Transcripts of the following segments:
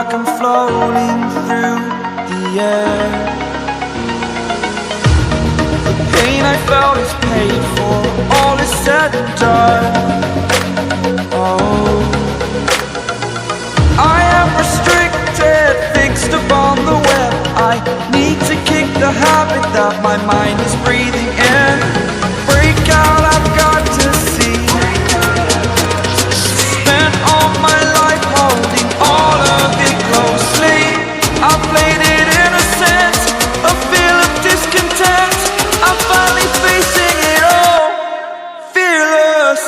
like I'm floating through the air. The pain I felt is paid for, all is said and done. Oh, I am restricted, fixed upon the web. I need to kick the habit that my mind is breathing in. Break out, I've got to see. Spent all my life holding all of it closely. I played it innocent, a feel of discontent. I'm finally facing it all, fearless.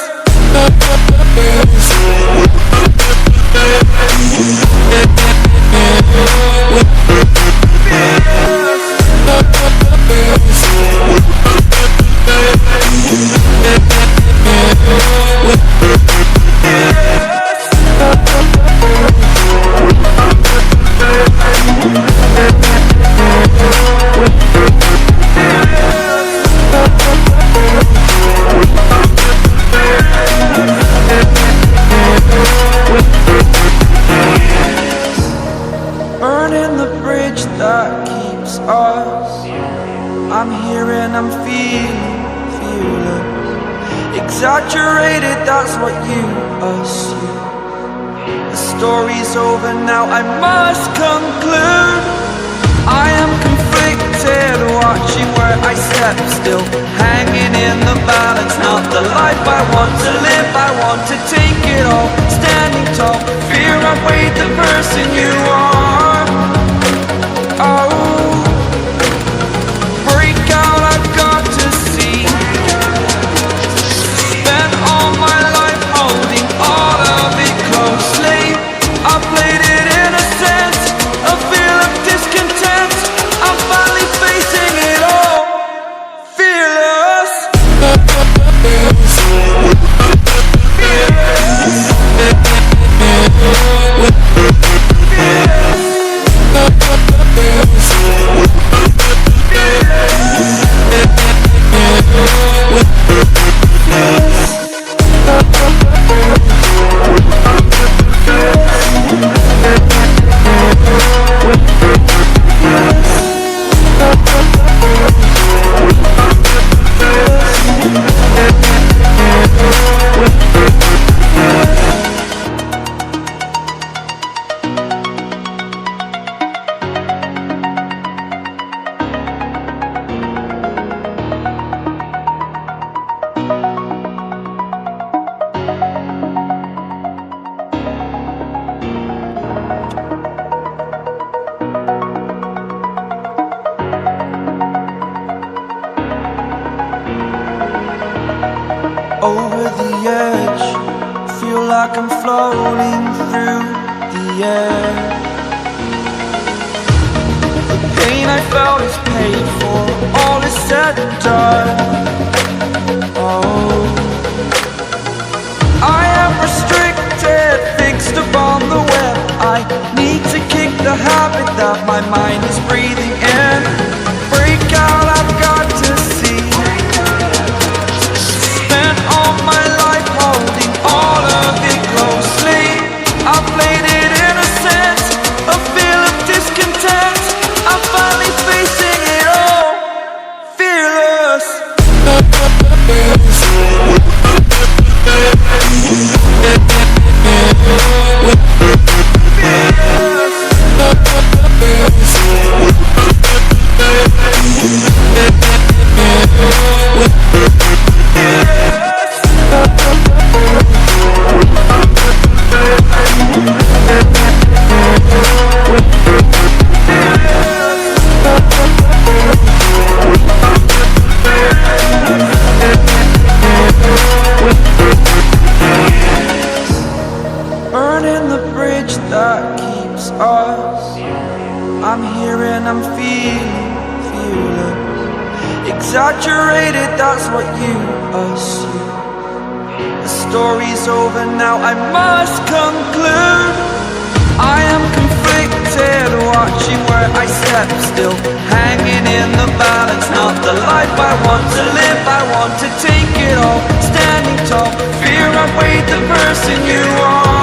Burning the bridge that keeps us. I'm here and I'm feeling fearless. Exaggerated, that's what you assume. The story's over now, I must conclude. I am conflicted, watching where I step still, hanging in the balance. Not the life I want to live, I want to take it all. Standing tall, fear I've weighed the person you are. Oh, break out, I've got to see. Spent all my life holding all of it closely. I played it innocent, a feel of discontent. I'm finally facing it all, fearless. Over the edge, feel like I'm floating through the air. The pain I felt is paid for, all is said and done. Oh, I am restricted, fixed upon the web. I need to kick the habit that my mind is breathing in. Break out, I've got to see. All my life holding all of it closely. I played it innocent, a feel of discontent. I'm finally facing it all, fearless. Burning the bridge that keeps us. I'm here and I'm feeling fearless. Exaggerated, that's what you assume. The story's over now, I must conclude. I am conflicted, watching where I step still, hanging in the balance. Not the life I want to live, I want to take it all. Standing tall, fear I've weighed the person you are.